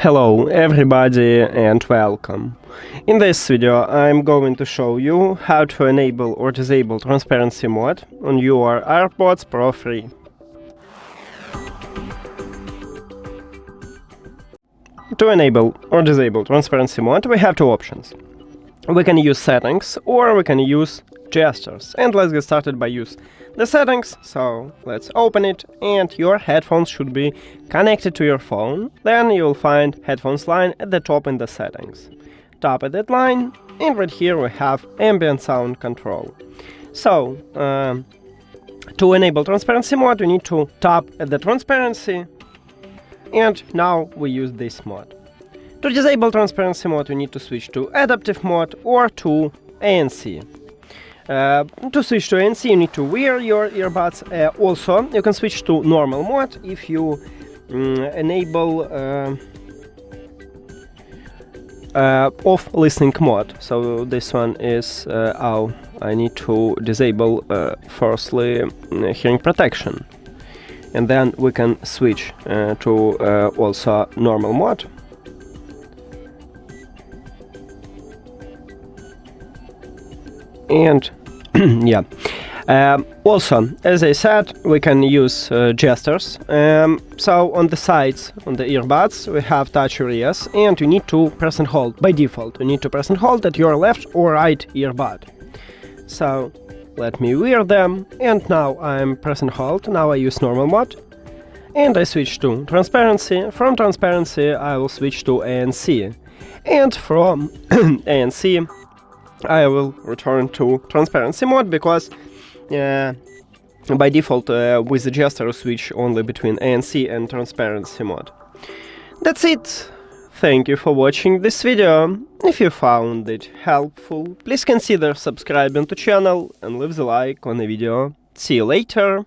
Hello everybody and welcome. In this video I'm going to show you how to enable or disable transparency mode on your AirPods Pro 3. To enable or disable transparency mode we have two options. We can use settings or we can use gestures, and let's get started by use the settings. So let's open it, and your headphones should be connected to your phone. Then you'll find headphones line at the top in the settings. Tap at that line, and right here we have ambient sound control. So to enable transparency mode, we need to tap at the transparency, and now we use this mode. To disable transparency mode, we need to switch to adaptive mode or to ANC. To switch to ANC, you need to wear your earbuds. Also, you can switch to normal mode if you enable off listening mode. So this one is how I need to disable firstly hearing protection, and then we can switch to also normal mode. And yeah, also, as I said, we can use gestures. So on the sides, on the earbuds, we have touch areas, and you need to press and hold. By default, you need to press and hold at your left or right earbud. So let me wear them, and now I'm press and hold. Now I use normal mode, and I switch to transparency. From transparency, I will switch to ANC, and from ANC, I will return to transparency mode, because by default with the gesture switch only between ANC and transparency mode. That's it. Thank you for watching this video. If you found it helpful, please consider subscribing to channel and leave the like on the video. See you later.